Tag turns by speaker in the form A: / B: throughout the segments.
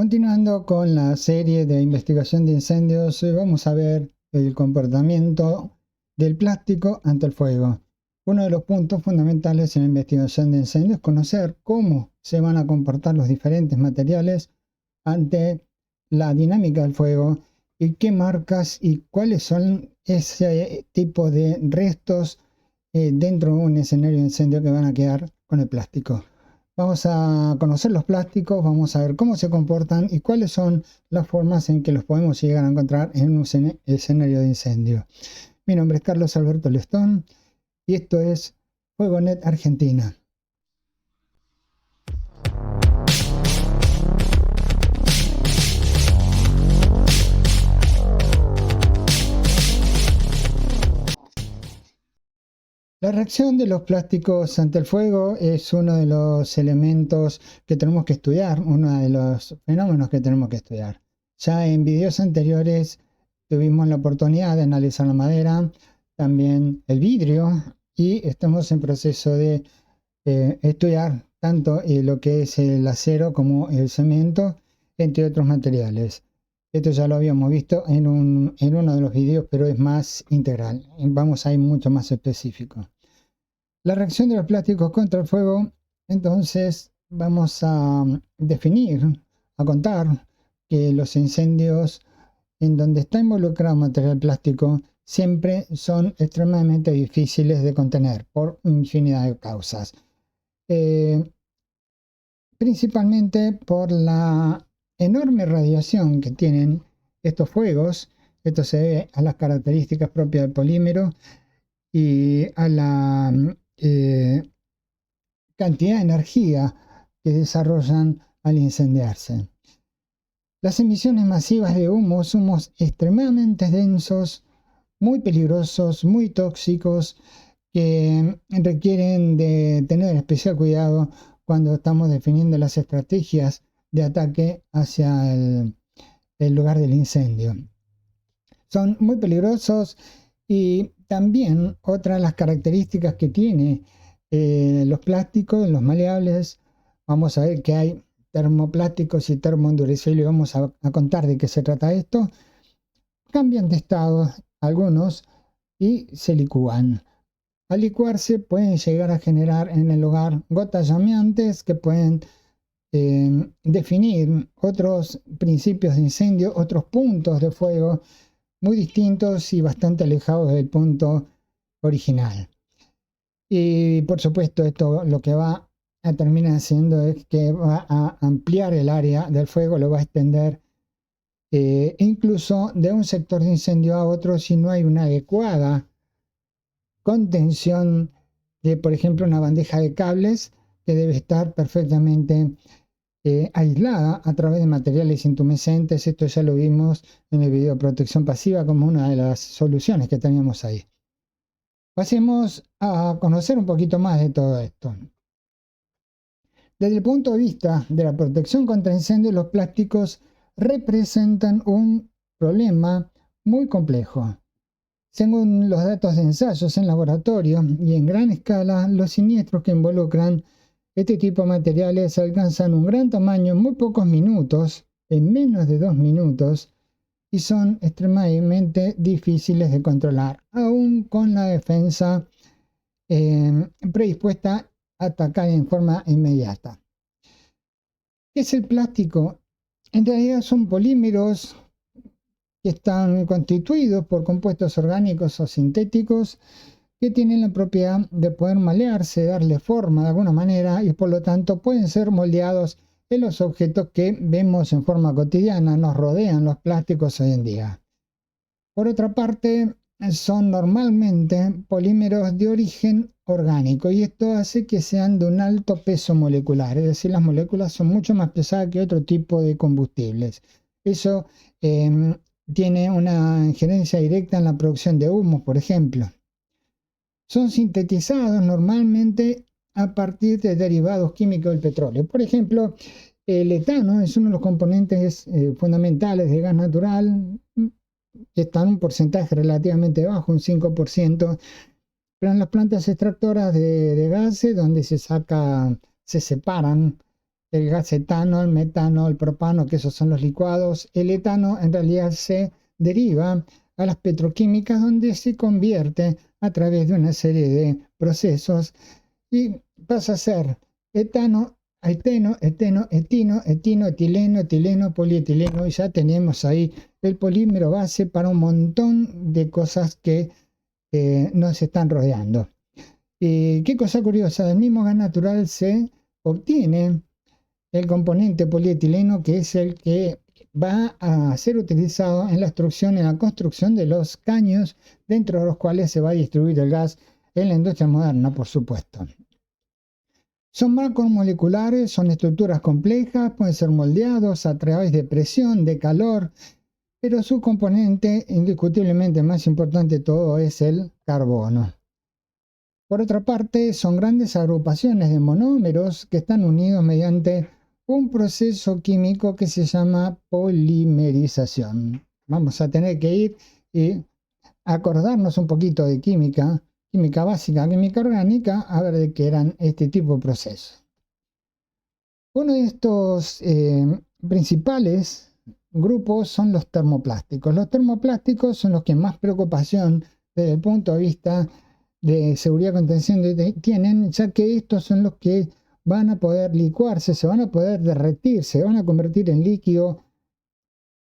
A: Continuando con la serie de investigación de incendios, hoy vamos a ver el comportamiento del plástico ante el fuego. Uno de los puntos fundamentales en la investigación de incendios es conocer cómo se van a comportar los diferentes materiales ante la dinámica del fuego y qué marcas y cuáles son ese tipo de restos dentro de un escenario de incendio que van a quedar con el plástico. Vamos a conocer los plásticos, vamos a ver cómo se comportan y cuáles son las formas en que los podemos llegar a encontrar en un escenario de incendio. Mi nombre es Carlos Alberto Lestón y esto es FuegoNet Argentina. La reacción de los plásticos ante el fuego es uno de los elementos que tenemos que estudiar, uno de los fenómenos que tenemos que estudiar. Ya en videos anteriores tuvimos la oportunidad de analizar la madera, también el vidrio, y estamos en proceso de estudiar tanto lo que es el acero como el cemento, entre otros materiales. Esto ya lo habíamos visto en uno de los videos, pero es más integral. Vamos a ir mucho más específico. La reacción de los plásticos contra el fuego, entonces vamos a definir, a contar que los incendios en donde está involucrado material plástico siempre son extremadamente difíciles de contener por infinidad de causas. Principalmente por la enorme radiación que tienen estos fuegos. Esto se debe a las características propias del polímero y a la cantidad de energía que desarrollan al incendiarse. Las emisiones masivas de humos extremadamente densos, muy peligrosos, muy tóxicos, que requieren de tener especial cuidado cuando estamos definiendo las estrategias de ataque hacia el lugar del incendio. Son muy peligrosos y también otra de las características que tiene los plásticos, los maleables, vamos a ver que hay termoplásticos y termoendurecibles y vamos a contar de qué se trata esto. Cambian de estado algunos y se licúan. Al licuarse pueden llegar a generar en el lugar gotas llameantes que pueden definir otros principios de incendio, otros puntos de fuego muy distintos y bastante alejados del punto original. Y por supuesto esto lo que va a terminar haciendo es que va a ampliar el área del fuego, lo va a extender incluso de un sector de incendio a otro si no hay una adecuada contención de, por ejemplo, una bandeja de cables que debe estar perfectamente aislada a través de materiales intumescentes. Esto ya lo vimos en el video de protección pasiva como una de las soluciones que teníamos ahí. Pasemos a conocer un poquito más de todo esto. Desde el punto de vista de la protección contra incendios, los plásticos representan un problema muy complejo. Según los datos de ensayos en laboratorio y en gran escala, los siniestros que involucran este tipo de materiales alcanzan un gran tamaño en muy pocos minutos, en menos de 2 minutos, y son extremadamente difíciles de controlar, aún con la defensa predispuesta a atacar en forma inmediata. ¿Qué es el plástico? En realidad son polímeros que están constituidos por compuestos orgánicos o sintéticos que tienen la propiedad de poder malearse, darle forma de alguna manera y por lo tanto pueden ser moldeados en los objetos que vemos en forma cotidiana, nos rodean los plásticos hoy en día. Por otra parte, son normalmente polímeros de origen orgánico y esto hace que sean de un alto peso molecular, es decir, las moléculas son mucho más pesadas que otro tipo de combustibles. Eso tiene una injerencia directa en la producción de humos, por ejemplo. Son sintetizados normalmente a partir de derivados químicos del petróleo. Por ejemplo, el etano es uno de los componentes fundamentales del gas natural, que está en un porcentaje relativamente bajo, un 5%, pero en las plantas extractoras de gases, donde se separan el gas etano, el metano, el propano, que esos son los licuados. El etano en realidad se deriva a las petroquímicas, donde se convierte a través de una serie de procesos y pasa a ser etano, eteno, etino, etileno, etileno, polietileno, y ya tenemos ahí el polímero base para un montón de cosas que nos están rodeando. Qué cosa curiosa, del mismo gas natural se obtiene el componente polietileno, que es el que va a ser utilizado en la construcción de los caños, dentro de los cuales se va a distribuir el gas en la industria moderna, por supuesto. Son macromoleculares, son estructuras complejas, pueden ser moldeados a través de presión, de calor, pero su componente indiscutiblemente más importante de todo es el carbono. Por otra parte, son grandes agrupaciones de monómeros que están unidos mediante un proceso químico que se llama polimerización. Vamos a tener que ir y acordarnos un poquito de química básica, química orgánica, a ver de qué eran este tipo de procesos. Uno de estos principales grupos son los termoplásticos. Los termoplásticos son los que más preocupación desde el punto de vista de seguridad y contención tienen, ya que estos son los que van a poder licuarse, se van a poder derretir, se van a convertir en líquido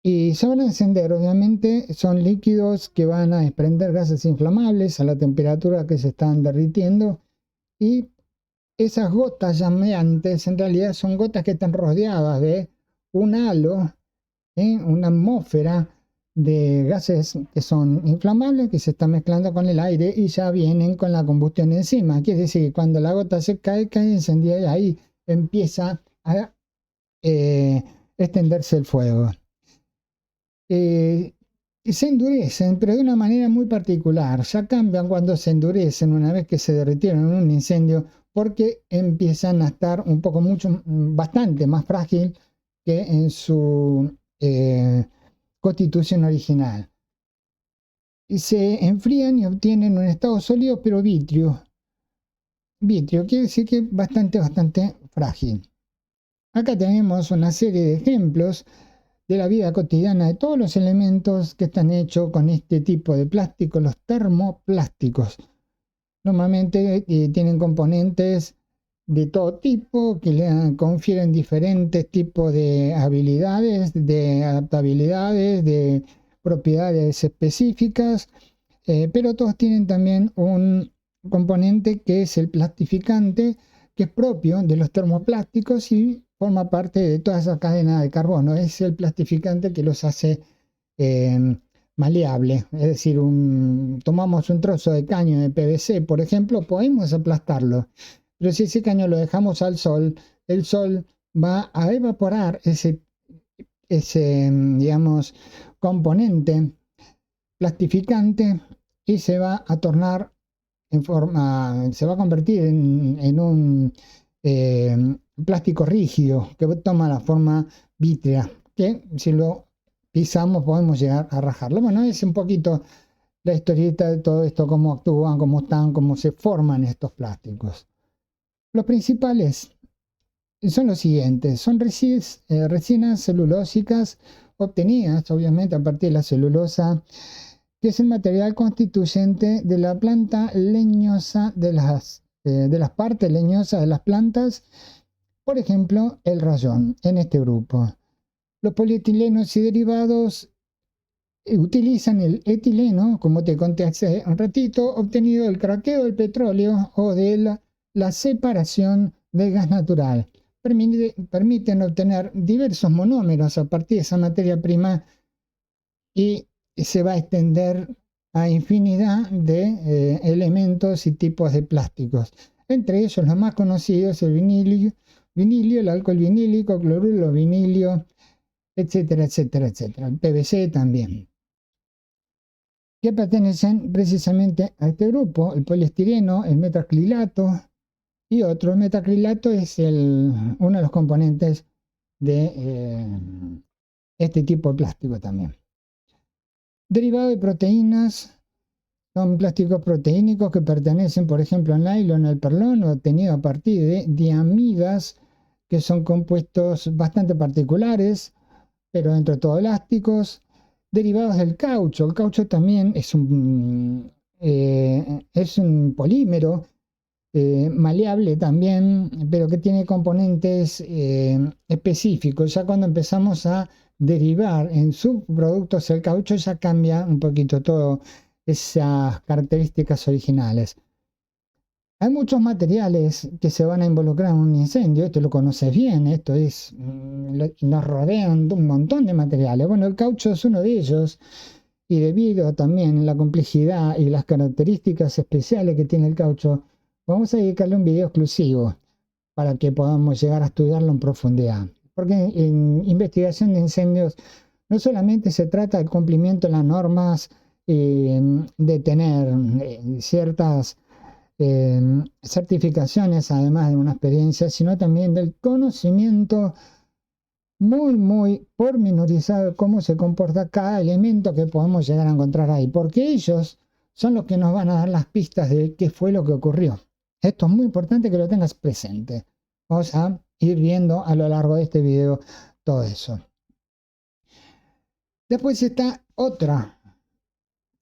A: y se van a encender. Obviamente son líquidos que van a desprender gases inflamables a la temperatura que se están derritiendo, y esas gotas llameantes en realidad son gotas que están rodeadas de un halo, una atmósfera de gases que son inflamables, que se están mezclando con el aire y ya vienen con la combustión encima. Quiere decir que cuando la gota se cae encendida, y ahí empieza a extenderse el fuego. Se endurecen, pero de una manera muy particular. Ya cambian cuando se endurecen una vez que se derritieron en un incendio, porque empiezan a estar bastante más frágil que en su constitución original. Y se enfrían y obtienen un estado sólido, pero vítreo. Vítreo quiere decir que es bastante frágil. Acá tenemos una serie de ejemplos de la vida cotidiana de todos los elementos que están hechos con este tipo de plástico, los termoplásticos. Normalmente tienen componentes de todo tipo que le confieren diferentes tipos de habilidades, de adaptabilidades, de propiedades específicas, pero todos tienen también un componente que es el plastificante, que es propio de los termoplásticos y forma parte de toda esa cadena de carbono. Es el plastificante que los hace maleable. Es decir, tomamos un trozo de caño de PVC, por ejemplo, podemos aplastarlo, pero si ese caño lo dejamos al sol, el sol va a evaporar ese digamos, componente plastificante y se va a tornar se va a convertir en un plástico rígido que toma la forma vítrea, que si lo pisamos podemos llegar a rajarlo. Bueno, es un poquito la historieta de todo esto, cómo actúan, cómo están, cómo se forman estos plásticos. Los principales son los siguientes: son resinas celulósicas obtenidas obviamente a partir de la celulosa, que es el material constituyente de la planta leñosa, de las partes leñosas de las plantas. Por ejemplo, el rayón en este grupo. Los polietilenos y derivados utilizan el etileno, como te conté hace un ratito, obtenido del craqueo del petróleo o de la separación del gas natural. Permiten obtener diversos monómeros a partir de esa materia prima y se va a extender a infinidad de elementos y tipos de plásticos. Entre ellos los más conocidos, el vinilio, el alcohol vinílico, cloruro vinilio, etcétera, etcétera, etcétera. El PVC también, que pertenecen precisamente a este grupo: el poliestireno, el metacrilato y otro. El metacrilato es uno de los componentes de este tipo de plástico también. Derivado de proteínas, son plásticos proteínicos que pertenecen, por ejemplo, al nylon, al perlón, obtenido a partir de diamidas que son compuestos bastante particulares, pero dentro de todo elásticos, derivados del caucho. El caucho también es un polímero maleable también, pero que tiene componentes específicos. Ya cuando empezamos a derivar en subproductos el caucho, ya cambia un poquito todo esas características originales. Hay muchos materiales que se van a involucrar en un incendio, esto lo conoces bien, esto es, nos rodean de un montón de materiales. Bueno, el caucho es uno de ellos, y debido también a la complejidad y las características especiales que tiene el caucho, vamos a dedicarle un video exclusivo para que podamos llegar a estudiarlo en profundidad. Porque en investigación de incendios no solamente se trata del cumplimiento de las normas, de tener ciertas certificaciones, además de una experiencia, sino también del conocimiento muy pormenorizado de cómo se comporta cada elemento que podemos llegar a encontrar ahí, porque ellos son los que nos van a dar las pistas de qué fue lo que ocurrió. Esto es muy importante que lo tengas presente. Vamos a ir viendo a lo largo de este video todo eso. Después está otra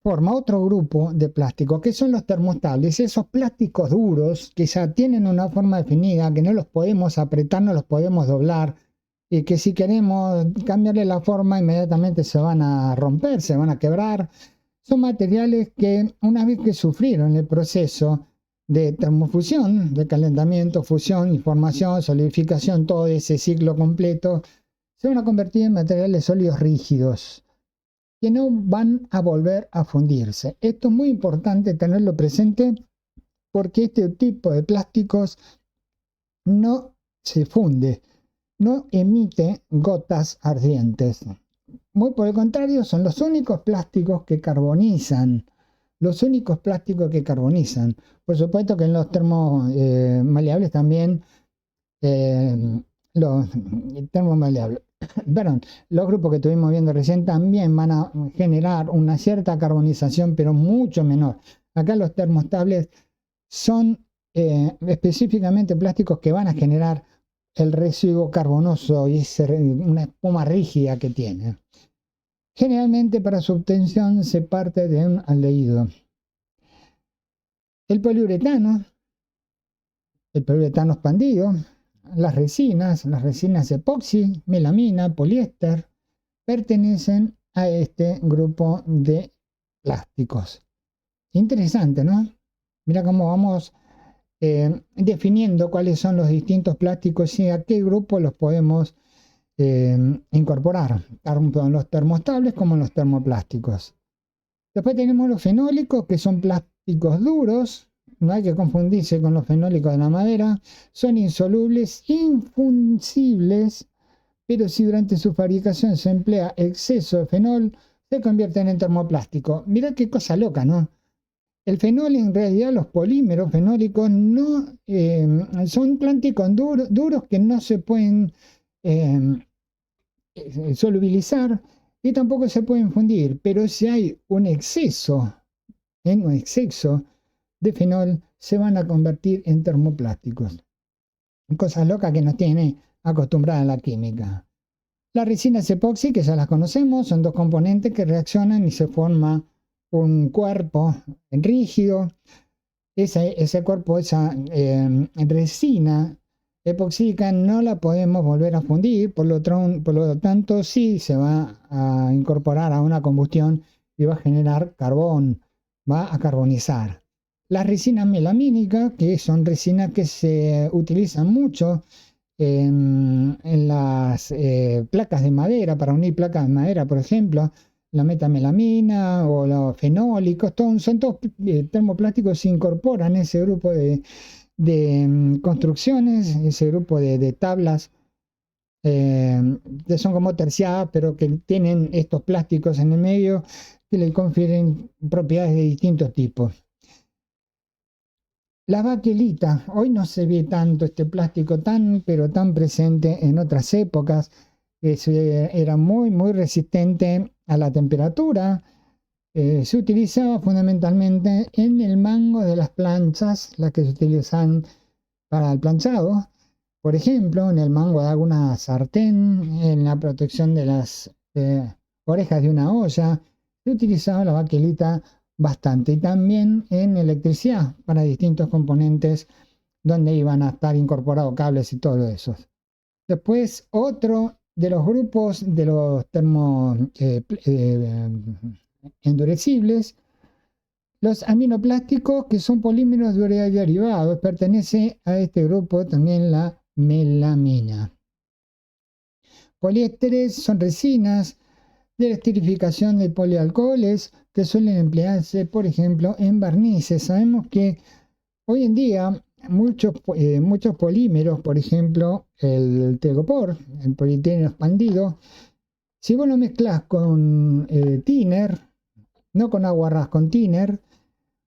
A: forma, otro grupo de plásticos, que son los termoestables, esos plásticos duros que ya tienen una forma definida, que no los podemos apretar, no los podemos doblar, y que si queremos cambiarle la forma inmediatamente se van a romper, se van a quebrar. Son materiales que una vez que sufrieron el proceso de termofusión, de calentamiento, fusión y formación, solidificación, todo ese ciclo completo, se van a convertir en materiales sólidos rígidos que no van a volver a fundirse. Esto es muy importante tenerlo presente porque este tipo de plásticos no se funde, no emite gotas ardientes. Muy por el contrario, son los únicos plásticos que carbonizan. Los únicos plásticos que carbonizan. Por supuesto que en los termomaleables también, los termomaleables, perdón, los grupos que estuvimos viendo recién también van a generar una cierta carbonización, pero mucho menor. Acá los termoestables son específicamente plásticos que van a generar el residuo carbonoso y una espuma rígida que tiene. Generalmente para su obtención se parte de un aldehído. El poliuretano expandido, las resinas epoxi, melamina, poliéster, pertenecen a este grupo de plásticos. Interesante, ¿no? Mira cómo vamos definiendo cuáles son los distintos plásticos y a qué grupo los podemos incorporar, tanto en los termoestables como en los termoplásticos. Después tenemos los fenólicos, que son plásticos duros, no hay que confundirse con los fenólicos de la madera, son insolubles, infundibles, pero si durante su fabricación se emplea exceso de fenol, se convierten en termoplástico. Mirá qué cosa loca, ¿no? El fenol, en realidad, los polímeros fenólicos no son plásticos duros que no se pueden solubilizar y tampoco se pueden fundir, pero si hay un exceso de fenol, se van a convertir en termoplásticos. Cosas locas que nos tiene acostumbrada a la química. Las resinas epoxi, que ya las conocemos, son dos componentes que reaccionan y se forma un cuerpo rígido. Ese cuerpo, esa resina epóxica no la podemos volver a fundir, por lo tanto sí se va a incorporar a una combustión y va a generar carbón, va a carbonizar. Las resinas melamínicas, que son resinas que se utilizan mucho en las placas de madera, para unir placas de madera, por ejemplo, la metamelamina o los fenólicos, son todos termoplásticos, se incorporan en ese grupo de construcciones, ese grupo de tablas que son como terciadas, pero que tienen estos plásticos en el medio que le confieren propiedades de distintos tipos. La baquelita, hoy no se ve tanto este plástico pero tan presente en otras épocas, que era muy resistente a la temperatura. Se utilizaba fundamentalmente en el mango de las planchas, las que se utilizan para el planchado, Por ejemplo, en el mango de alguna sartén, en la protección de las orejas de una olla, se utilizaba la baquelita bastante. Y también en electricidad para distintos componentes donde iban a estar incorporados cables y todo eso. Después, otro de los grupos de los endurecibles, los aminoplásticos, que son polímeros de urea derivados, pertenece a este grupo también la melamina. Poliésteres son resinas de la esterificación de polialcoholes que suelen emplearse, por ejemplo, en barnices. Sabemos que hoy en día muchos polímeros, por ejemplo, el telgopor, el polietileno expandido, si vos lo mezclas con thinner, no con aguarrás, con thinner,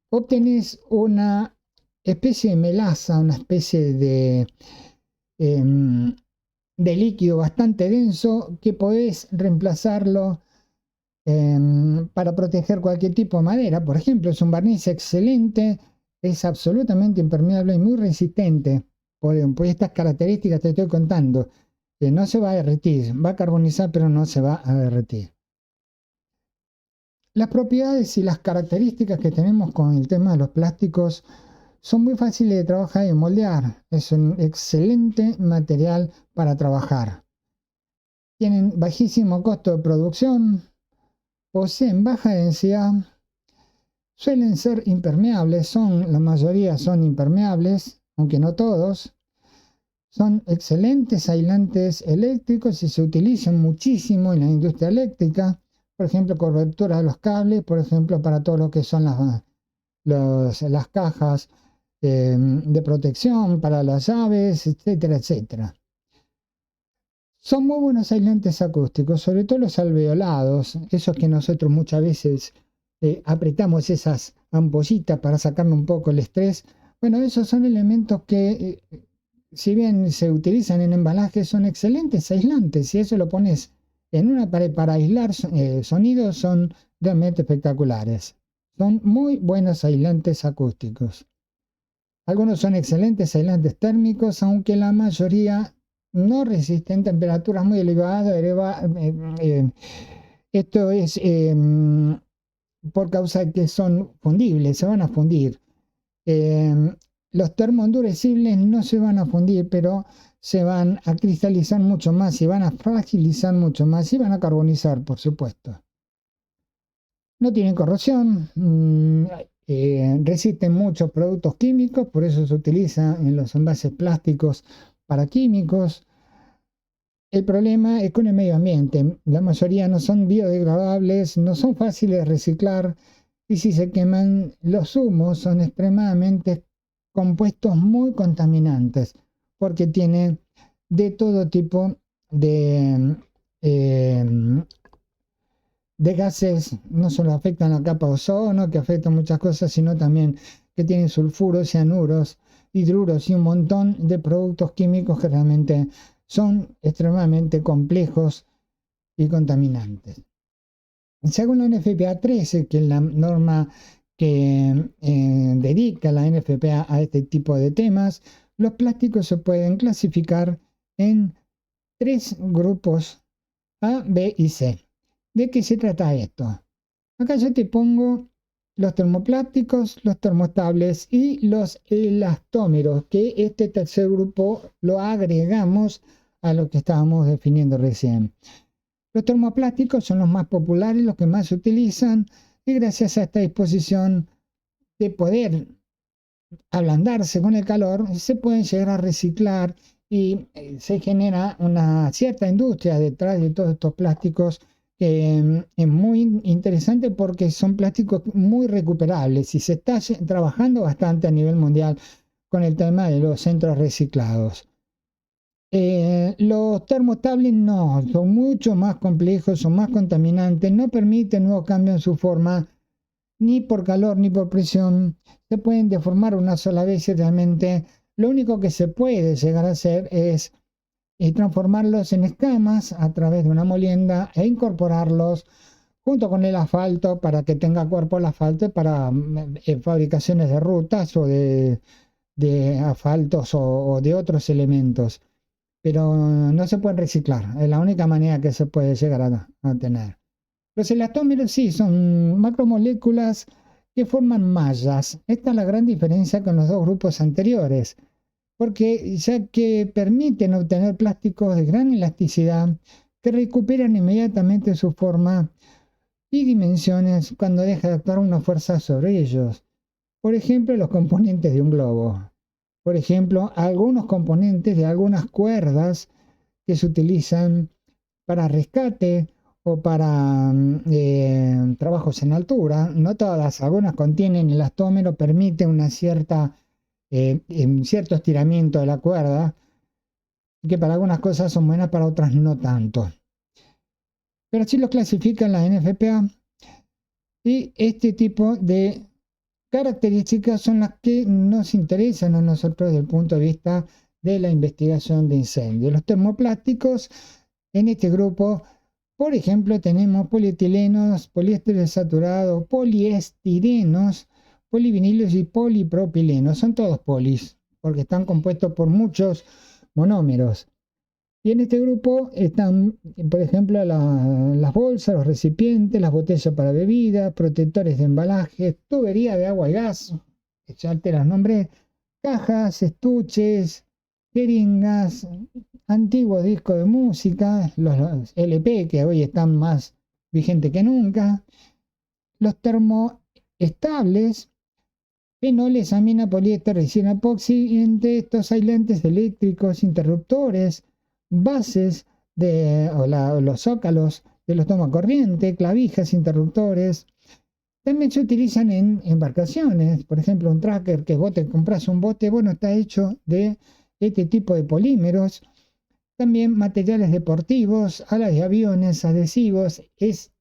A: obtenés una especie de melaza, una especie de líquido bastante denso que podés reemplazarlo para proteger cualquier tipo de madera. Por ejemplo, es un barniz excelente, es absolutamente impermeable y muy resistente por estas características que te estoy contando. No se va a derretir, va a carbonizar, pero no se va a derretir. Las propiedades y las características que tenemos con el tema de los plásticos son muy fáciles de trabajar y moldear. Es un excelente material para trabajar. Tienen bajísimo costo de producción, poseen baja densidad, suelen ser impermeables, la mayoría son impermeables, aunque no todos. Son excelentes aislantes eléctricos y se utilizan muchísimo en la industria eléctrica, por ejemplo, cobertura de los cables, por ejemplo, para todo lo que son las cajas de protección, para las llaves, etcétera, etcétera. Son muy buenos aislantes acústicos, sobre todo los alveolados, esos que nosotros muchas veces apretamos esas ampollitas para sacarle un poco el estrés. Bueno, esos son elementos que, si bien se utilizan en embalajes, son excelentes aislantes. Si eso lo pones en una pared para aislar sonidos, son realmente espectaculares. Son muy buenos aislantes acústicos. Algunos son excelentes aislantes térmicos, aunque la mayoría no resisten temperaturas muy elevadas. Esto es por causa de que son fundibles, se van a fundir. Los termoendurecibles no se van a fundir, pero se van a cristalizar mucho más y van a fragilizar mucho más y van a carbonizar, por supuesto. No tienen corrosión, resisten muchos productos químicos, por eso se utiliza en los envases plásticos para químicos. El problema es con el medio ambiente. La mayoría no son biodegradables, no son fáciles de reciclar y si se queman los humos son extremadamente compuestos muy contaminantes porque tienen de todo tipo de gases. No solo afectan la capa de ozono, que afectan muchas cosas, sino también que tienen sulfuros, cianuros, hidruros y un montón de productos químicos que realmente son extremadamente complejos y contaminantes. Según la NFPA 13, que es la norma que dedica la NFPA a este tipo de temas, los plásticos se pueden clasificar en 3 grupos A, B y C. ¿De qué se trata esto? Acá yo te pongo los termoplásticos, los termoestables y los elastómeros, que este tercer grupo lo agregamos a lo que estábamos definiendo recién. Los termoplásticos son los más populares, los que más se utilizan, y gracias a esta disposición de poder ablandarse con el calor, se pueden llegar a reciclar y se genera una cierta industria detrás de todos estos plásticos que es muy interesante porque son plásticos muy recuperables y se está trabajando bastante a nivel mundial con el tema de los centros reciclados. Los termoestables no, son mucho más complejos, son más contaminantes, no permiten nuevos cambios en su forma, ni por calor ni por presión, se pueden deformar una sola vez y realmente lo único que se puede llegar a hacer es transformarlos en escamas a través de una molienda e incorporarlos junto con el asfalto para que tenga cuerpo el asfalto para fabricaciones de rutas o de de asfaltos o de otros elementos, pero no se pueden reciclar. Es la única manera que se puede llegar a tener. Los elastómeros sí son macromoléculas que forman mallas. Esta es la gran diferencia con los dos grupos anteriores, porque ya que permiten obtener plásticos de gran elasticidad que recuperan inmediatamente su forma y dimensiones cuando deja de actuar una fuerza sobre ellos. Por ejemplo, los componentes de un globo. Por ejemplo, algunos componentes de algunas cuerdas que se utilizan para rescate o para trabajos en altura. No todas, algunas contienen elastómero, permite una un cierto estiramiento de la cuerda, que para algunas cosas son buenas, para otras no tanto. Pero sí los clasifican la NFPA y este tipo de características son las que nos interesan a nosotros desde el punto de vista de la investigación de incendios. Los termoplásticos en este grupo, por ejemplo, tenemos polietilenos, poliésteres saturados, poliestirenos, polivinilos y polipropilenos. Son todos polis, porque están compuestos por muchos monómeros. Y en este grupo están, por ejemplo, las bolsas, los recipientes, las botellas para bebidas, protectores de embalaje, tubería de agua y gas, ya te las nombré, cajas, estuches, jeringas, antiguos discos de música, los LP que hoy están más vigentes que nunca, los termoestables, fenoles, amina, poliéster, resina epoxi, entre estos aislantes eléctricos, interruptores, bases los zócalos de los tomacorriente, clavijas, interruptores. También se utilizan en embarcaciones, por ejemplo, un tracker que compras un bote, bueno, está hecho de este tipo de polímeros. También materiales deportivos, alas de aviones, adhesivos. Es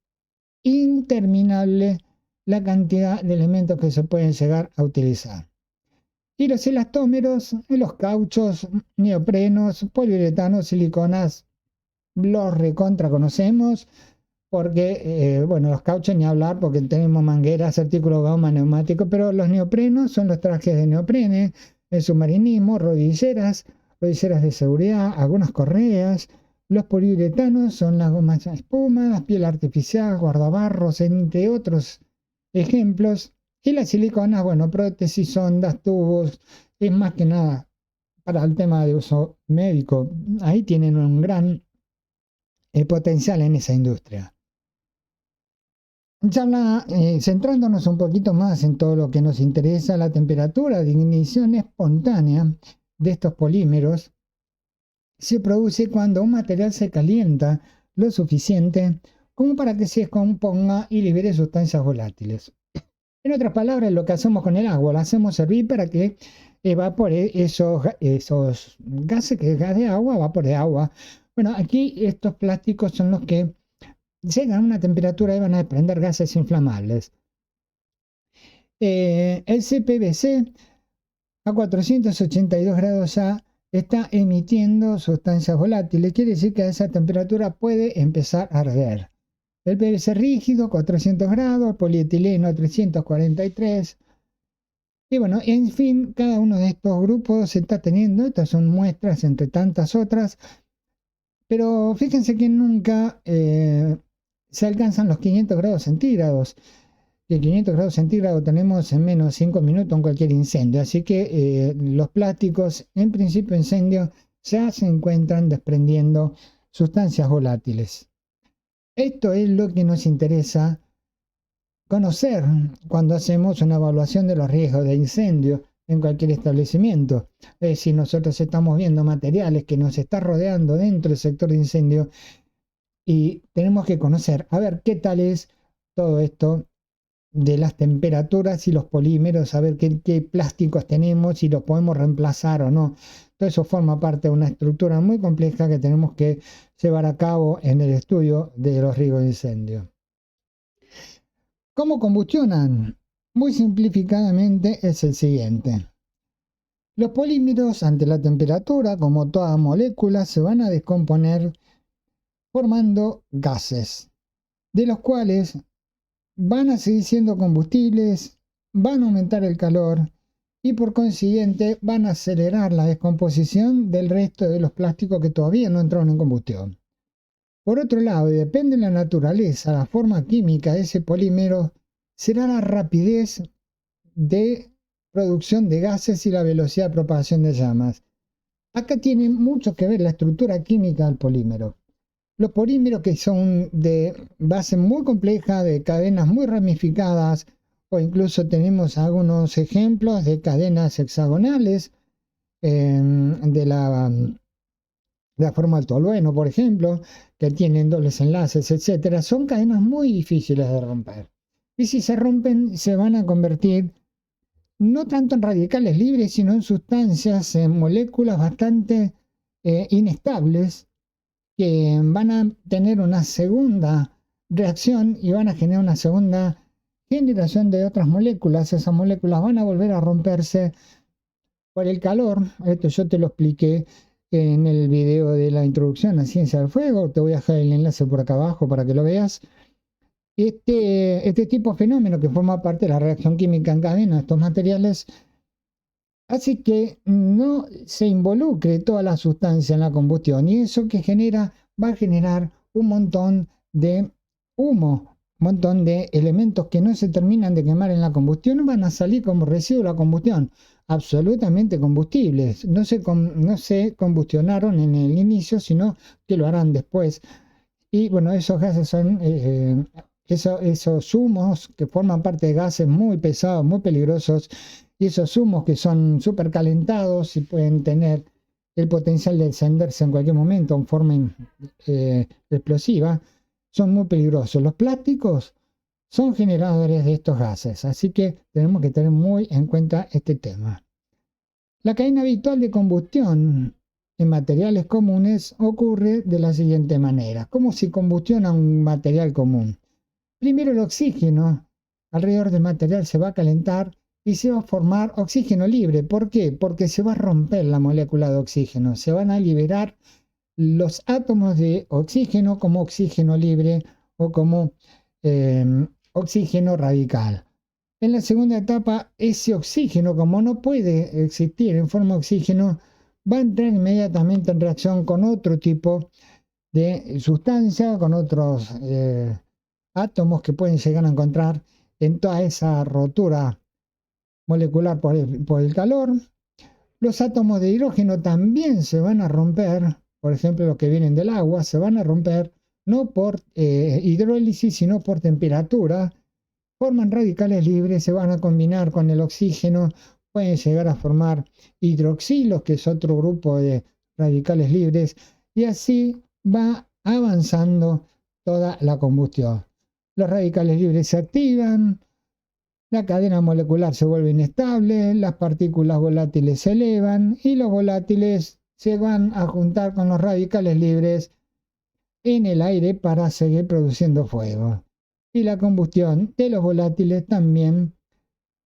A: interminable la cantidad de elementos que se pueden llegar a utilizar. Y los elastómeros, los cauchos, neoprenos, poliuretanos, siliconas, los recontra conocemos, porque, bueno, los cauchos ni hablar, porque tenemos mangueras, artículos goma, neumáticos, pero los neoprenos son los trajes de neoprene, el submarinismo, rodilleras de seguridad, algunas correas. Los poliuretanos son las gomas de espuma, la piel artificial, guardabarros, entre otros ejemplos. Y las siliconas, bueno, prótesis, sondas, tubos, es más que nada para el tema de uso médico. Ahí tienen un gran potencial en esa industria. Ya centrándonos un poquito más en todo lo que nos interesa, la temperatura de ignición espontánea de estos polímeros se produce cuando un material se calienta lo suficiente como para que se descomponga y libere sustancias volátiles. En otras palabras, lo que hacemos con el agua, lo hacemos hervir para que evapore esos gases, que es gas de agua, vapor de agua. Bueno, aquí estos plásticos son los que llegan a una temperatura y van a desprender gases inflamables. El CPVC a 482 grados A está emitiendo sustancias volátiles, quiere decir que a esa temperatura puede empezar a arder. El PVC rígido, 400 grados, el polietileno, 343. Y bueno, en fin, cada uno de estos grupos se está teniendo, estas son muestras entre tantas otras, pero fíjense que nunca se alcanzan los 500 grados centígrados. Y 500 grados centígrados tenemos en menos de 5 minutos en cualquier incendio, así que los plásticos, en principio incendio, ya se encuentran desprendiendo sustancias volátiles. Esto es lo que nos interesa conocer cuando hacemos una evaluación de los riesgos de incendio en cualquier establecimiento. Es decir, nosotros estamos viendo materiales que nos está rodeando dentro del sector de incendio y tenemos que conocer, a ver qué tal es todo esto de las temperaturas y los polímeros, a ver qué plásticos tenemos, si los podemos reemplazar o no. Todo eso forma parte de una estructura muy compleja que tenemos que llevar a cabo en el estudio de los riesgos de incendio. ¿Cómo combustionan? Muy simplificadamente es el siguiente. Los polímeros ante la temperatura, como toda molécula, se van a descomponer formando gases, de los cuales van a seguir siendo combustibles, van a aumentar el calor y por consiguiente van a acelerar la descomposición del resto de los plásticos que todavía no entraron en combustión. Por otro lado, y depende de la naturaleza, la forma química de ese polímero, será la rapidez de producción de gases y la velocidad de propagación de llamas. Acá tiene mucho que ver la estructura química del polímero. Los polímeros que son de base muy compleja, de cadenas muy ramificadas, o incluso tenemos algunos ejemplos de cadenas hexagonales, de la forma del tolueno, por ejemplo, que tienen dobles enlaces, etcétera, son cadenas muy difíciles de romper. Y si se rompen, se van a convertir no tanto en radicales libres, sino en sustancias, en moléculas bastante inestables, que van a tener una segunda reacción y van a generar una segunda generación de otras moléculas. Esas moléculas van a volver a romperse por el calor. Esto yo te lo expliqué en el video de la introducción a ciencia del fuego. Te voy a dejar el enlace por acá abajo para que lo veas. Este tipo de fenómeno que forma parte de la reacción química en cadena de estos materiales hace que no se involucre toda la sustancia en la combustión, y eso que genera va a generar un montón de humo, un montón de elementos que no se terminan de quemar en la combustión, van a salir como residuo de la combustión, absolutamente combustibles. No se combustionaron en el inicio, sino que lo harán después. Y bueno, esos gases son esos humos que forman parte de gases muy pesados, muy peligrosos, y esos humos que son supercalentados y pueden tener el potencial de encenderse en cualquier momento en forma explosiva, son muy peligrosos. Los plásticos son generadores de estos gases, así que tenemos que tener muy en cuenta este tema. La cadena habitual de combustión en materiales comunes ocurre de la siguiente manera. ¿Cómo se combustiona un material común? Primero el oxígeno alrededor del material se va a calentar y se va a formar oxígeno libre. ¿Por qué? Porque se va a romper la molécula de oxígeno. Se van a liberar los átomos de oxígeno como oxígeno libre o como oxígeno radical. En la segunda etapa, ese oxígeno, como no puede existir en forma de oxígeno, va a entrar inmediatamente en reacción con otro tipo de sustancia, con otros átomos que pueden llegar a encontrar en toda esa rotura molecular por el calor. Los átomos de hidrógeno también se van a romper, por ejemplo los que vienen del agua, se van a romper no por hidrólisis, sino por temperatura. Forman radicales libres, se van a combinar con el oxígeno, pueden llegar a formar hidroxilos, que es otro grupo de radicales libres, y así va avanzando toda la combustión. Los radicales libres se activan, la cadena molecular se vuelve inestable, las partículas volátiles se elevan y los volátiles se van a juntar con los radicales libres en el aire para seguir produciendo fuego. Y la combustión de los volátiles también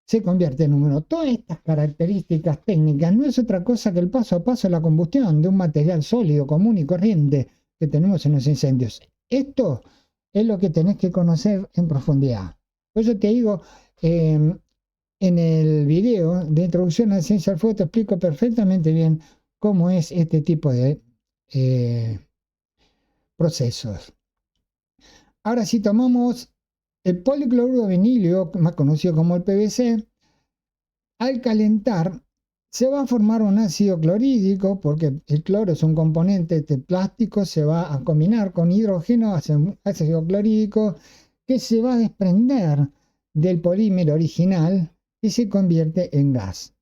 A: se convierte en humo. Todas estas características técnicas no es otra cosa que el paso a paso de la combustión de un material sólido, común y corriente que tenemos en los incendios. Esto es lo que tenés que conocer en profundidad. Por eso te digo, en el video de introducción a la ciencia del fuego te explico perfectamente bien cómo es este tipo de procesos. Ahora, si tomamos el policloruro de vinilio, más conocido como el PVC, al calentar se va a formar un ácido clorhídrico, porque el cloro es un componente de plástico, se va a combinar con hidrógeno, hace un ácido clorhídrico que se va a desprender del polímero original y se convierte en gas.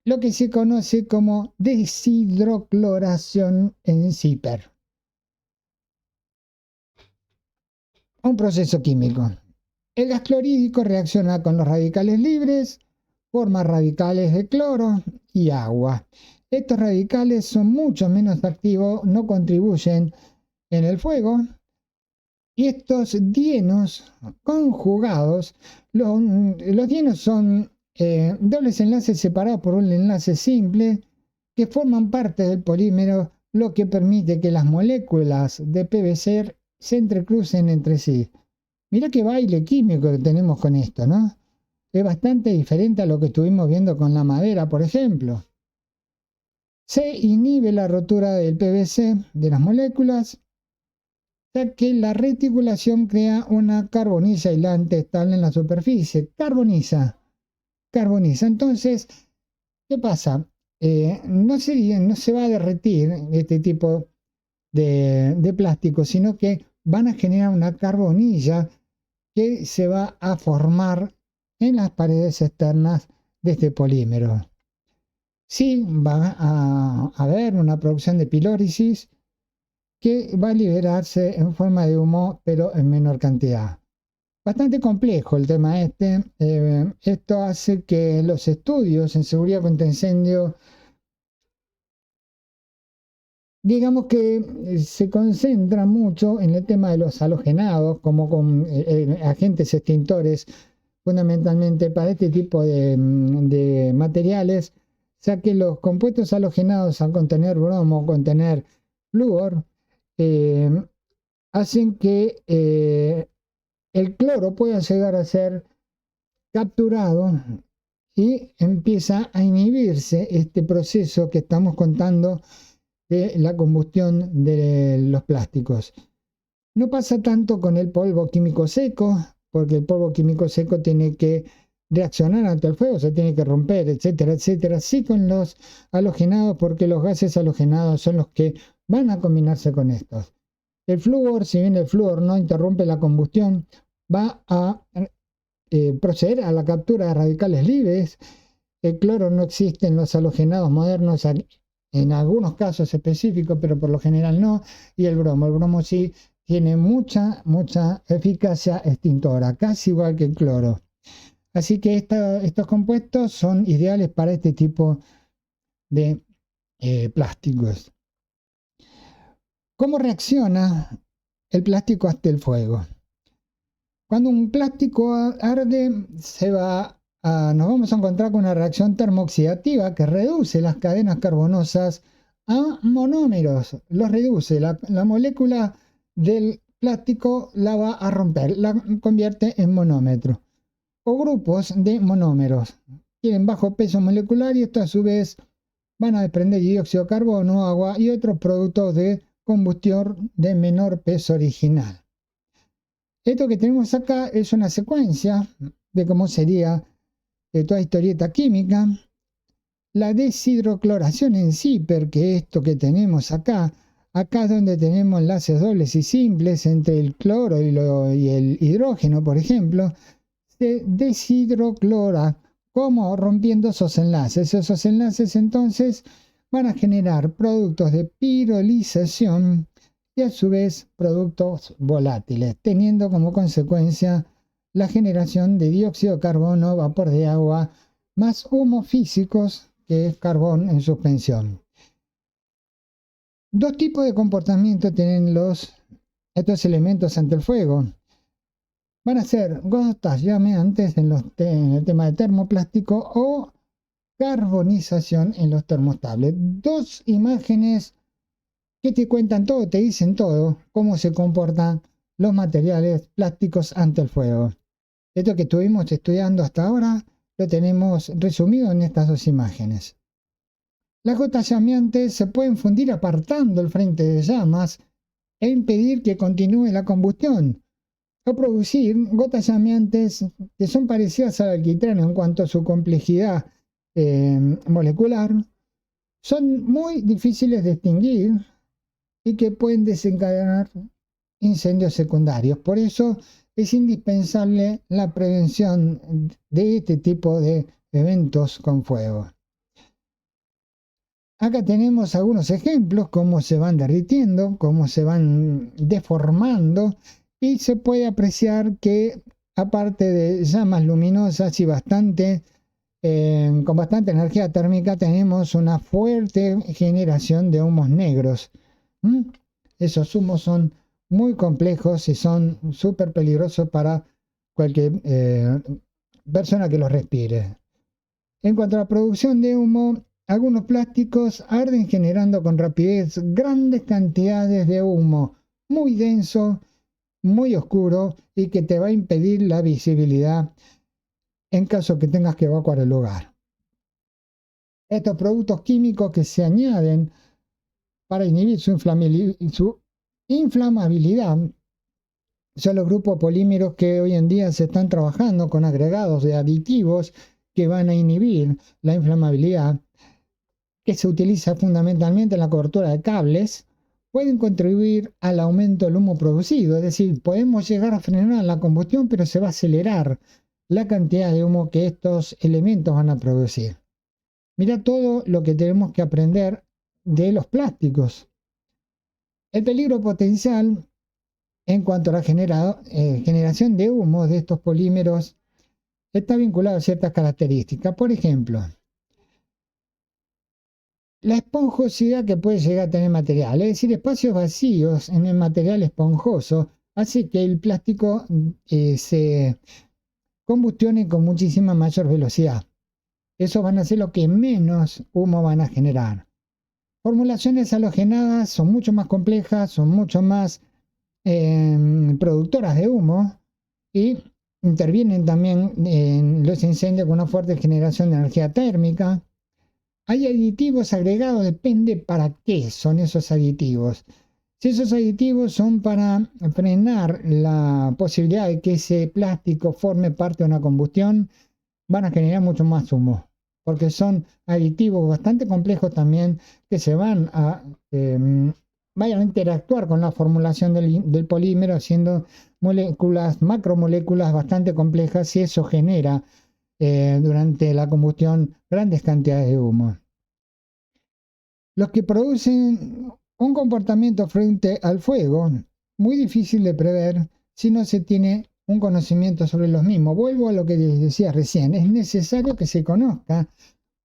A: Lo que se conoce como deshidrocloración en Zipper. Un proceso químico. El gas clorhídrico reacciona con los radicales libres, forma radicales de cloro y agua. Estos radicales son mucho menos activos, no contribuyen en el fuego. Y estos dienos conjugados, los dienos son dobles enlaces separados por un enlace simple que forman parte del polímero, lo que permite que las moléculas de PVC se entrecrucen entre sí. Mirá qué baile químico que tenemos con esto, ¿no? es bastante diferente a lo que estuvimos viendo con la madera, por ejemplo. Se inhibe la rotura del PVC de las moléculas, ya que la reticulación crea una carboniza aislante estable en la superficie. Carboniza. Entonces, ¿qué pasa? No se va a derretir este tipo de plástico, sino que van a generar una carbonilla que se va a formar en las paredes externas de este polímero. Sí, va a haber una producción de pilólisis que va a liberarse en forma de humo, pero en menor cantidad. Bastante complejo el tema este. Esto hace que los estudios en seguridad contra incendio, digamos que se concentran mucho en el tema de los halogenados, como con agentes extintores, fundamentalmente para este tipo de materiales, ya que los compuestos halogenados al contener bromo o contener flúor, hacen que el cloro pueda llegar a ser capturado y empieza a inhibirse este proceso que estamos contando de la combustión de los plásticos. No pasa tanto con el polvo químico seco, porque el polvo químico seco tiene que reaccionar ante el fuego, se tiene que romper, etcétera, etcétera. Sí con los halogenados, porque los gases halogenados son los que van a combinarse con estos. El flúor, si bien el flúor no interrumpe la combustión, va a proceder a la captura de radicales libres. El cloro no existe en los halogenados modernos, en algunos casos específicos, pero por lo general no. Y el bromo sí tiene mucha eficacia extintora, casi igual que el cloro. Así que estos compuestos son ideales para este tipo de plásticos. ¿Cómo reacciona el plástico ante el fuego? Cuando un plástico arde, nos vamos a encontrar con una reacción termooxidativa que reduce las cadenas carbonosas a monómeros. Los reduce. La molécula del plástico la va a romper, la convierte en monómetro. O grupos de monómeros. Tienen bajo peso molecular y esto a su vez van a desprender dióxido de carbono, agua y otros productos de combustión de menor peso original. Esto que tenemos acá es una secuencia de cómo sería toda historieta química. La deshidrocloración en sí, porque esto que tenemos acá es donde tenemos enlaces dobles y simples entre el cloro y el hidrógeno, por ejemplo, se deshidroclora, como rompiendo esos enlaces. Esos enlaces entonces van a generar productos de pirolización y a su vez productos volátiles, teniendo como consecuencia la generación de dióxido de carbono, vapor de agua, más humos físicos, que es carbón en suspensión. Dos tipos de comportamiento tienen estos elementos ante el fuego. Van a ser gotas llameantes en el tema de termoplástico o carbonización en los termoestables. Dos imágenes que te cuentan todo, te dicen todo, cómo se comportan los materiales plásticos ante el fuego. Esto que estuvimos estudiando hasta ahora lo tenemos resumido en estas dos imágenes. Las gotas llameantes se pueden fundir apartando el frente de llamas e impedir que continúe la combustión, o producir gotas llameantes que son parecidas al alquitrán en cuanto a su complejidad molecular, son muy difíciles de extinguir y que pueden desencadenar incendios secundarios. Por eso es indispensable la prevención de este tipo de eventos con fuego. Acá tenemos algunos ejemplos, cómo se van derritiendo, cómo se van deformando, y se puede apreciar que aparte de llamas luminosas y con bastante energía térmica, tenemos una fuerte generación de humos negros. Esos humos son muy complejos y son súper peligrosos para cualquier persona que los respire. En cuanto a la producción de humo, algunos plásticos arden generando con rapidez grandes cantidades de humo muy denso, muy oscuro y que te va a impedir la visibilidad en caso que tengas que evacuar el lugar. Estos productos químicos que se añaden para inhibir su inflamabilidad son los grupos polímeros que hoy en día se están trabajando con agregados de aditivos que van a inhibir la inflamabilidad, que se utiliza fundamentalmente en la cobertura de cables. Pueden contribuir al aumento del humo producido, es decir, podemos llegar a frenar la combustión, pero se va a acelerar la cantidad de humo que estos elementos van a producir. Mira todo lo que tenemos que aprender de los plásticos. El peligro potencial en cuanto a la generación de humo de estos polímeros está vinculado a ciertas características. Por ejemplo, la esponjosidad que puede llegar a tener material, es decir, espacios vacíos en el material esponjoso, hace que el plástico se combustione con muchísima mayor velocidad. Eso van a ser lo que menos humo van a generar. Formulaciones halogenadas son mucho más complejas, son mucho más productoras de humo y intervienen también en los incendios con una fuerte generación de energía térmica. Hay aditivos agregados, depende para qué son esos aditivos. Si esos aditivos son para frenar la posibilidad de que ese plástico forme parte de una combustión, van a generar mucho más humo, porque son aditivos bastante complejos también que se van a interactuar con la formulación del polímero, haciendo moléculas, macromoléculas bastante complejas, y eso genera durante la combustión grandes cantidades de humo. Los que producen un comportamiento frente al fuego muy difícil de prever si no se tiene un conocimiento sobre los mismos. Vuelvo a lo que decía recién, es necesario que se conozca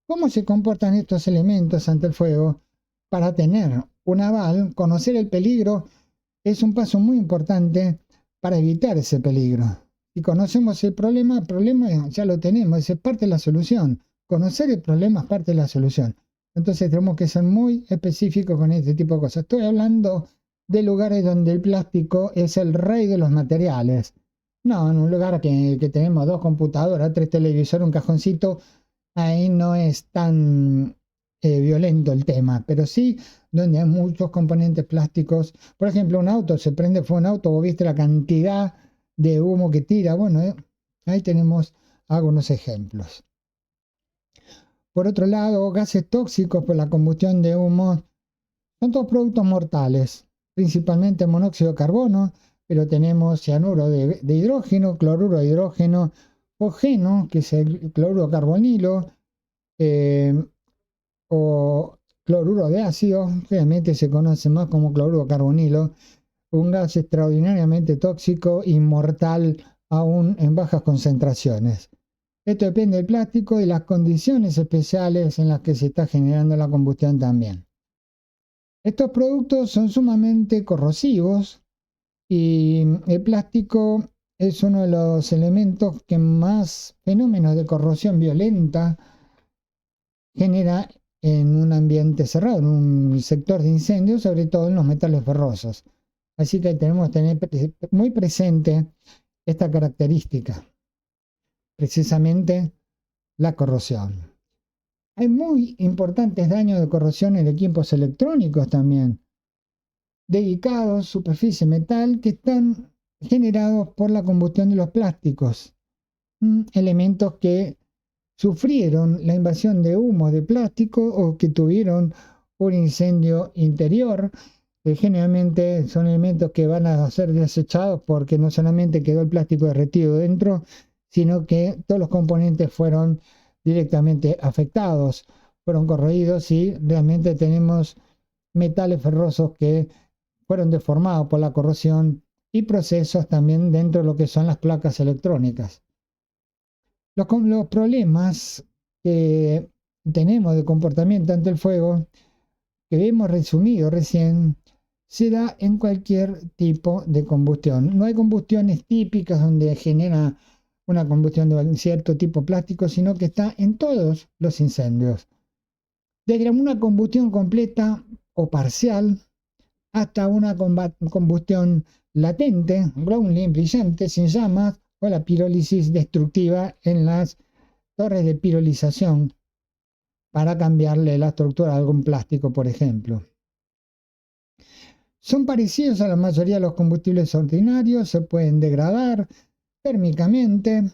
A: cómo se comportan estos elementos ante el fuego para tener un aval. Conocer el peligro es un paso muy importante para evitar ese peligro. Si conocemos el problema ya lo tenemos, es parte de la solución. Conocer el problema es parte de la solución. Entonces tenemos que ser muy específicos con este tipo de cosas. Estoy hablando de lugares donde el plástico es el rey de los materiales. No, en un lugar que tenemos 2 computadoras, 3 televisores, un cajoncito, ahí no es tan violento el tema, pero sí donde hay muchos componentes plásticos. Por ejemplo, un auto, se prende fuego un auto, vos viste la cantidad de humo que tira. Bueno, ahí tenemos algunos ejemplos. Por otro lado, gases tóxicos por la combustión de humo son todos productos mortales, principalmente monóxido de carbono, pero tenemos cianuro de hidrógeno, cloruro de hidrógeno, ogeno, que es el cloruro carbonilo, o cloruro de ácido, realmente se conoce más como cloruro carbonilo, un gas extraordinariamente tóxico y mortal aún en bajas concentraciones. Esto depende del plástico y las condiciones especiales en las que se está generando la combustión también. Estos productos son sumamente corrosivos y el plástico es uno de los elementos que más fenómenos de corrosión violenta genera en un ambiente cerrado, en un sector de incendio, sobre todo en los metales ferrosos. Así que tenemos que tener muy presente esta característica, precisamente la corrosión. Hay muy importantes daños de corrosión en equipos electrónicos también, dedicados, superficie metal, que están generados por la combustión de los plásticos, elementos que sufrieron la invasión de humos de plástico o que tuvieron un incendio interior. Generalmente son elementos que van a ser desechados porque no solamente quedó el plástico derretido dentro, sino que todos los componentes fueron directamente afectados, fueron corroídos, y realmente tenemos metales ferrosos que fueron deformados por la corrosión y procesos también dentro de lo que son las placas electrónicas. Los problemas que tenemos de comportamiento ante el fuego, que hemos resumido recién, se da en cualquier tipo de combustión. No hay combustiones típicas donde genera una combustión de cierto tipo de plástico, sino que está en todos los incendios. Desde una combustión completa o parcial hasta una combustión latente, browning, brillante, sin llamas, o la pirólisis destructiva en las torres de pirolización para cambiarle la estructura a algún plástico, por ejemplo. Son parecidos a la mayoría de los combustibles ordinarios, se pueden degradar térmicamente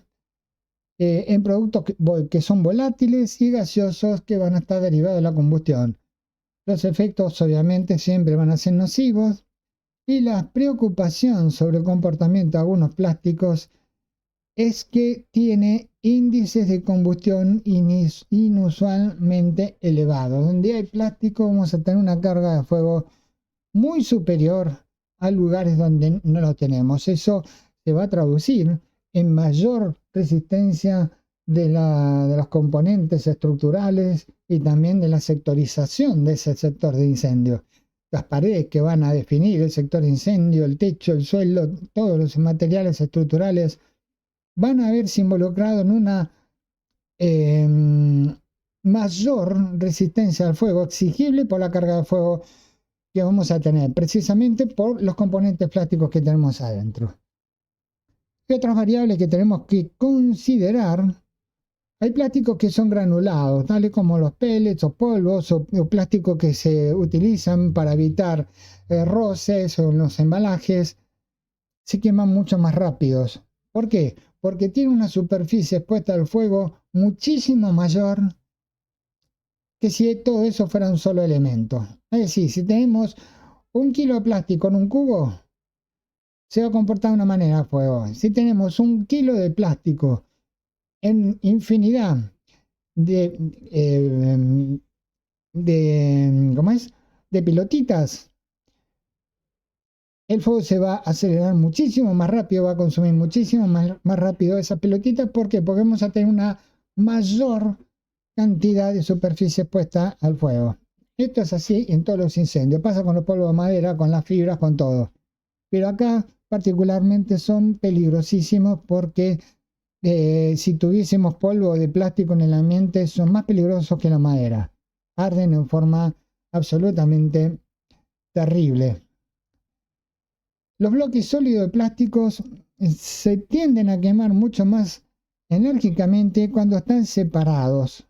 A: en productos que son volátiles y gaseosos que van a estar derivados de la combustión. Los efectos obviamente siempre van a ser nocivos y la preocupación sobre el comportamiento de algunos plásticos es que tiene índices de combustión inusualmente elevados. Donde hay plástico vamos a tener una carga de fuego muy superior a lugares donde no lo tenemos. Eso se va a traducir en mayor resistencia de los componentes estructurales y también de la sectorización de ese sector de incendio. Las paredes que van a definir el sector de incendio, el techo, el suelo, todos los materiales estructurales van a verse involucrados en una mayor resistencia al fuego exigible por la carga de fuego que vamos a tener, precisamente por los componentes plásticos que tenemos adentro. Y otras variables que tenemos que considerar: hay plásticos que son granulados, tales como los pellets o polvos o plásticos que se utilizan para evitar roces o los embalajes, se queman mucho más rápidos. ¿Por qué? Porque tiene una superficie expuesta al fuego muchísimo mayor que si todo eso fuera un solo elemento. Es decir, si tenemos 1 kilo de plástico en un cubo, se va a comportar de una manera el fuego. Si tenemos 1 kilo de plástico en infinidad de pelotitas, el fuego se va a acelerar muchísimo más rápido, va a consumir muchísimo más rápido esas pelotitas. ¿Por qué? Porque vamos a tener una mayor cantidad de superficie expuesta al fuego. Esto es así en todos los incendios. Pasa con los polvos de madera, con las fibras, con todo. Pero acá particularmente son peligrosísimos porque si tuviésemos polvo de plástico en el ambiente son más peligrosos que la madera. Arden en forma absolutamente terrible. Los bloques sólidos de plásticos se tienden a quemar mucho más enérgicamente cuando están separados.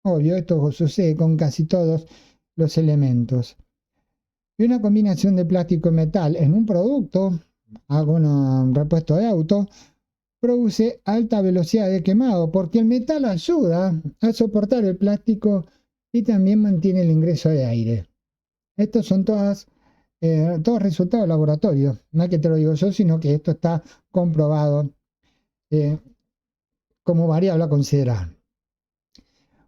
A: Obvio, esto sucede con casi todos los elementos. Y una combinación de plástico y metal en un producto, un repuesto de auto, produce alta velocidad de quemado porque el metal ayuda a soportar el plástico y también mantiene el ingreso de aire. Estos son todos resultados de laboratorio. No es que te lo digo yo, sino que esto está comprobado como variable a considerar.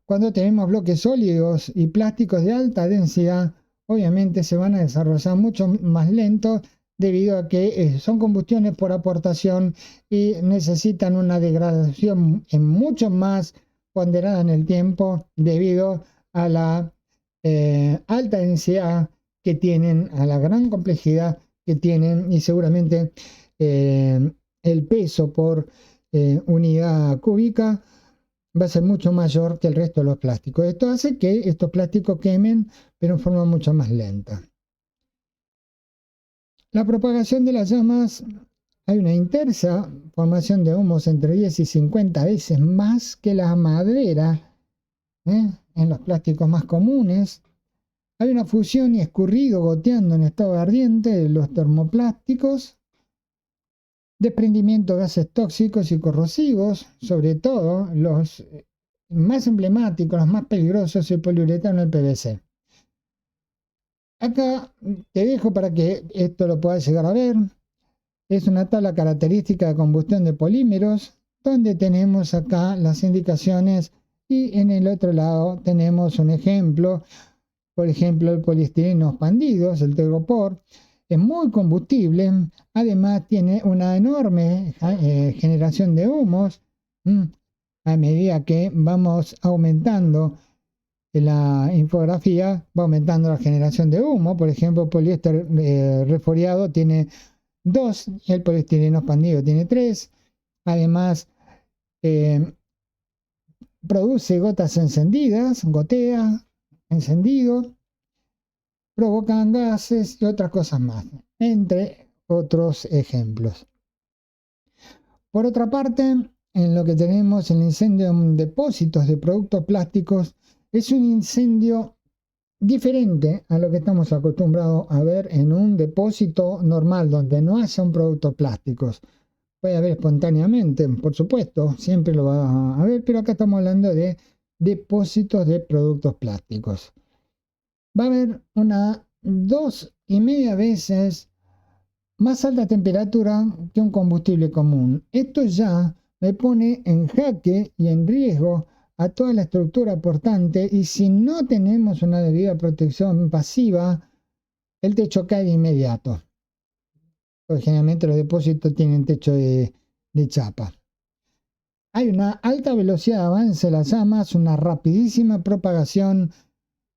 A: Cuando tenemos bloques sólidos y plásticos de alta densidad, obviamente se van a desarrollar mucho más lentos debido a que son combustiones por aportación y necesitan una degradación mucho más ponderada en el tiempo debido a la alta densidad que tienen, a la gran complejidad que tienen y seguramente el peso por unidad cúbica va a ser mucho mayor que el resto de los plásticos. Esto hace que estos plásticos quemen, pero en forma mucho más lenta. La propagación de las llamas, hay una intensa formación de humos entre 10 y 50 veces más que la madera en los plásticos más comunes. Hay una fusión y escurrido goteando en estado ardiente de los termoplásticos, desprendimiento de gases tóxicos y corrosivos, sobre todo los más emblemáticos, los más peligrosos, el poliuretano y el PVC. Acá te dejo para que esto lo puedas llegar a ver. Es una tabla característica de combustión de polímeros, donde tenemos acá las indicaciones y en el otro lado tenemos un ejemplo. Por ejemplo, el poliestireno expandido, el telgopor, es muy combustible, además tiene una enorme generación de humos. A medida que vamos aumentando la infografía, va aumentando la generación de humo. Por ejemplo, el poliéster resfriado tiene 2, el poliestireno expandido tiene 3. Además, produce gotas encendidas, gotea, encendido, provocan gases y otras cosas más, entre otros ejemplos. Por otra parte, en lo que tenemos el incendio en depósitos de productos plásticos, es un incendio diferente a lo que estamos acostumbrados a ver en un depósito normal donde no haya un producto plásticos. Puede haber espontáneamente, por supuesto, siempre lo va a haber, pero acá estamos hablando de depósitos de productos plásticos. Va a haber una 2,5 veces más alta temperatura que un combustible común. Esto ya me pone en jaque y en riesgo a toda la estructura portante, y si no tenemos una debida protección pasiva, el techo cae de inmediato. Porque generalmente los depósitos tienen techo de chapa. Hay una alta velocidad de avance de las llamas, una rapidísima propagación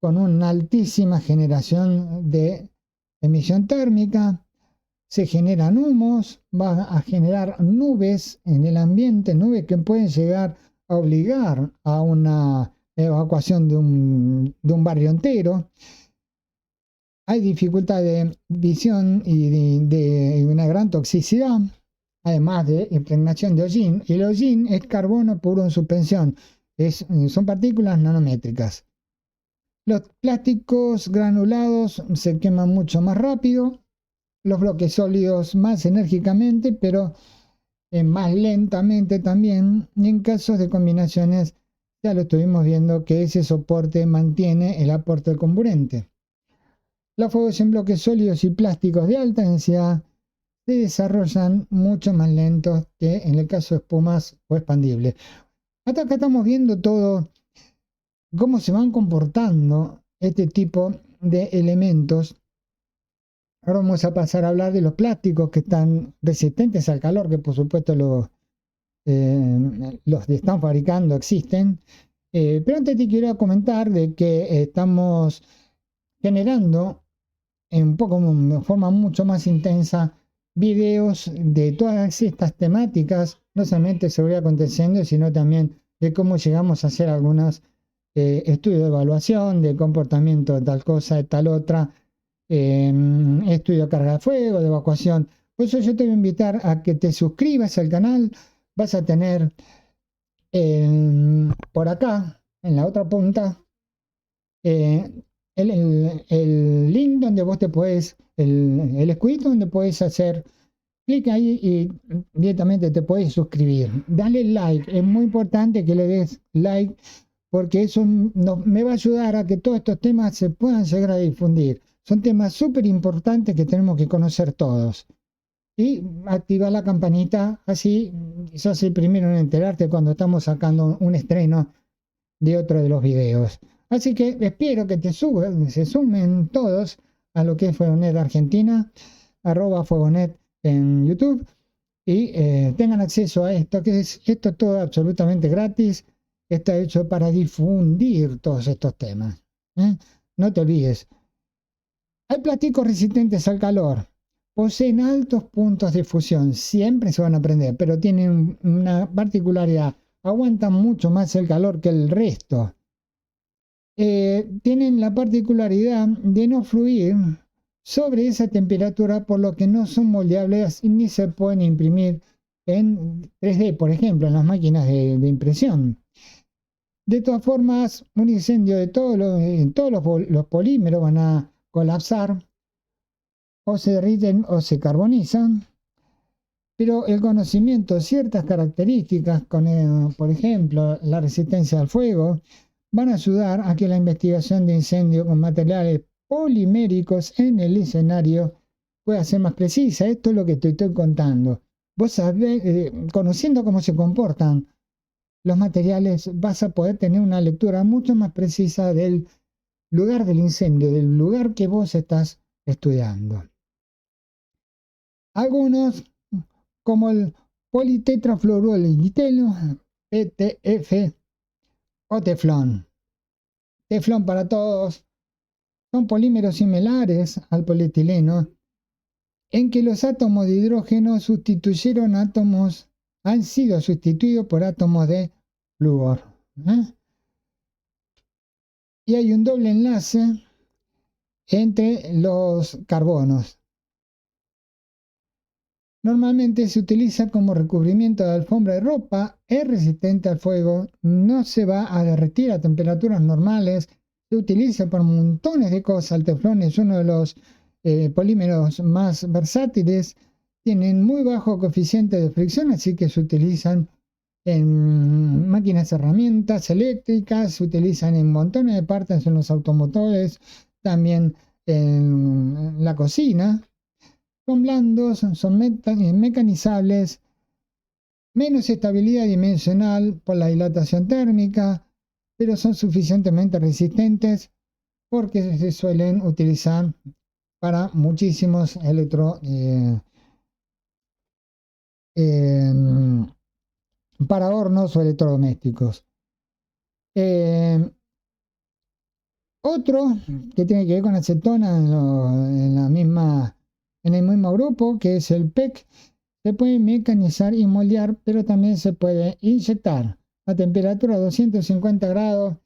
A: con una altísima generación de emisión térmica. Se generan humos, va a generar nubes en el ambiente, nubes que pueden llegar a obligar a una evacuación de un barrio entero. Hay dificultad de visión y de una gran toxicidad, además de impregnación de hollín. Y el hollín es carbono puro en suspensión, son partículas nanométricas. Los plásticos granulados se queman mucho más rápido, los bloques sólidos más enérgicamente, pero más lentamente también, y en casos de combinaciones ya lo estuvimos viendo que ese soporte mantiene el aporte del comburente. Los fuegos en bloques sólidos y plásticos de alta densidad se desarrollan mucho más lentos que en el caso de espumas o expandibles. Hasta acá estamos viendo todo cómo se van comportando este tipo de elementos. Ahora vamos a pasar a hablar de los plásticos que están resistentes al calor, que por supuesto los están fabricando, existen. Pero antes te quiero comentar de que estamos generando de forma mucho más intensa videos de todas estas temáticas, no solamente seguridad aconteciendo, sino también de cómo llegamos a hacer algunos estudios de evaluación, de comportamiento de tal cosa, de tal otra, estudio de carga de fuego, de evacuación. Por eso yo te voy a invitar a que te suscribas al canal. Vas a tener por acá, en la otra punta, eh, el link donde vos te puedes, el escudito donde puedes hacer clic ahí y directamente te puedes suscribir. Dale like, es muy importante que le des like, porque eso me va a ayudar a que todos estos temas se puedan llegar a difundir. Son temas súper importantes que tenemos que conocer todos. Y activa la campanita, así sos el primero en enterarte cuando estamos sacando un estreno de otro de los videos. Así que espero que se sumen todos a lo que es Fuegonet Argentina, @Fuegonet en YouTube, y tengan acceso a esto, esto es todo absolutamente gratis. Está hecho para difundir todos estos temas. No te olvides. Hay plásticos resistentes al calor. Poseen altos puntos de fusión. Siempre se van a prender, pero tienen una particularidad. Aguantan mucho más el calor que el resto. Tienen la particularidad de no fluir sobre esa temperatura, por lo que no son moldeables ni se pueden imprimir en 3D, por ejemplo, en las máquinas de impresión. De todas formas, un incendio de todos los polímeros van a colapsar, o se derriten o se carbonizan, pero el conocimiento de ciertas características, por ejemplo, la resistencia al fuego, van a ayudar a que la investigación de incendio con materiales poliméricos en el escenario pueda ser más precisa. Esto es lo que te estoy contando. Vos sabés, conociendo cómo se comportan los materiales, vas a poder tener una lectura mucho más precisa del lugar del incendio, del lugar que vos estás estudiando. Algunos, como el politetrafluoroiliteno, PTF, o teflón. Teflón para todos. Son polímeros similares al polietileno, en que los átomos de hidrógeno han sido sustituidos por átomos de flúor. Y hay un doble enlace entre los carbonos. Normalmente se utiliza como recubrimiento de alfombra de ropa, es resistente al fuego, no se va a derretir a temperaturas normales, se utiliza para montones de cosas. El teflón es uno de los polímeros más versátiles, tienen muy bajo coeficiente de fricción, así que se utilizan en máquinas, herramientas eléctricas, se utilizan en montones de partes en los automotores, también en la cocina. Son blandos, son mecanizables, menos estabilidad dimensional por la dilatación térmica, pero son suficientemente resistentes porque se suelen utilizar para muchísimos para hornos o electrodomésticos. Otro que tiene que ver con acetona en el mismo grupo, que es el PEC, se puede mecanizar y moldear, pero también se puede inyectar a temperatura de 250 grados,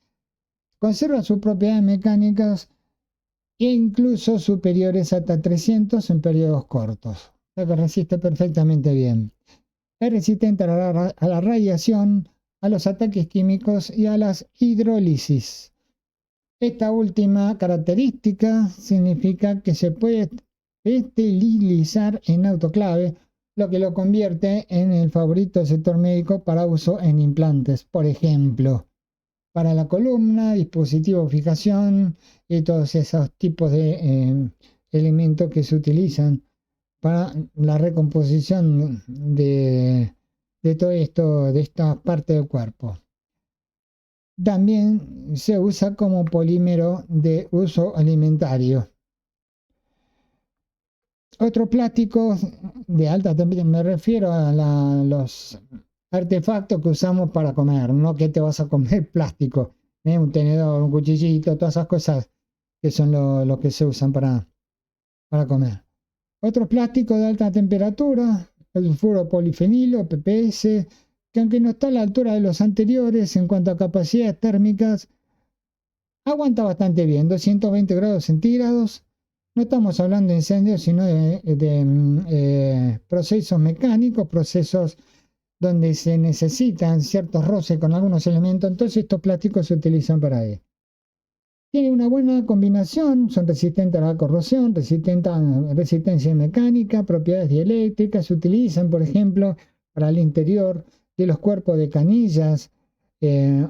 A: conserva sus propiedades mecánicas e incluso superiores hasta 300 en periodos cortos, o sea que resiste perfectamente bien. Es resistente a la radiación, a los ataques químicos y a las hidrólisis. Esta última característica significa que se puede esterilizar en autoclave, lo que lo convierte en el favorito del sector médico para uso en implantes, por ejemplo, para la columna, dispositivo de fijación y todos esos tipos de elementos que se utilizan para la recomposición de todo esto, de esta parte del cuerpo. También se usa como polímero de uso alimentario. Otros plásticos de alta temperatura, me refiero a los artefactos que usamos para comer, no que te vas a comer plástico, un tenedor, un cuchillito, todas esas cosas que son lo que se usan para comer. Otros plásticos de alta temperatura, el fluoropolifenilo, PPS, que aunque no está a la altura de los anteriores en cuanto a capacidades térmicas, aguanta bastante bien, 220 grados centígrados. No estamos hablando de incendios, sino de procesos mecánicos, procesos donde se necesitan ciertos roces con algunos elementos, entonces estos plásticos se utilizan para ello. Tiene una buena combinación, son resistentes a la corrosión, resistencia mecánica, propiedades dieléctricas, se utilizan, por ejemplo, para el interior de los cuerpos de canillas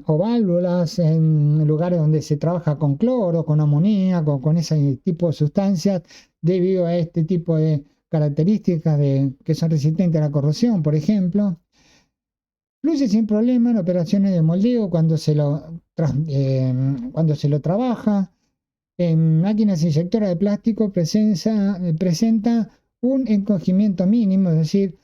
A: o válvulas, en lugares donde se trabaja con cloro, con amoníaco, con ese tipo de sustancias, debido a este tipo de características que son resistentes a la corrosión, por ejemplo. Fluye sin problema en operaciones de moldeo cuando se lo trabaja. En máquinas inyectoras de plástico presenta un encogimiento mínimo, es decir,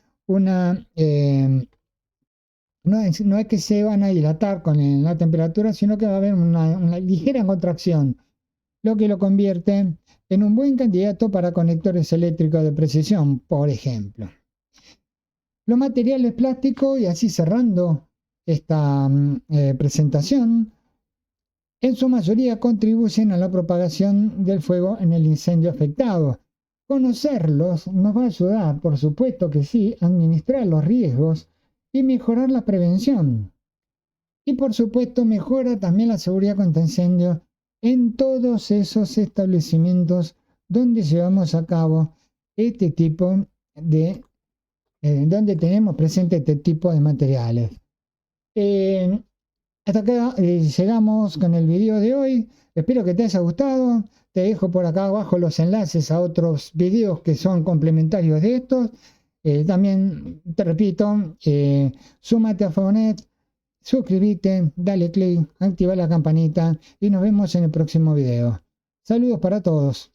A: no es que se van a dilatar con la temperatura, sino que va a haber una ligera contracción, lo que lo convierte en un buen candidato para conectores eléctricos de precisión, por ejemplo. Los materiales plásticos, y así cerrando esta presentación, en su mayoría contribuyen a la propagación del fuego en el incendio afectado. Conocerlos nos va a ayudar, por supuesto que sí, a administrar los riesgos y mejorar la prevención. Y por supuesto mejora también la seguridad contra incendios en todos esos establecimientos donde llevamos a cabo este tipo de donde tenemos presente este tipo de materiales. Hasta acá llegamos con el video de hoy. Espero que te haya gustado. Te dejo por acá abajo los enlaces a otros videos que son complementarios de estos. También te repito, súmate a Fogonet, suscríbete, dale click, activa la campanita y nos vemos en el próximo video. Saludos para todos.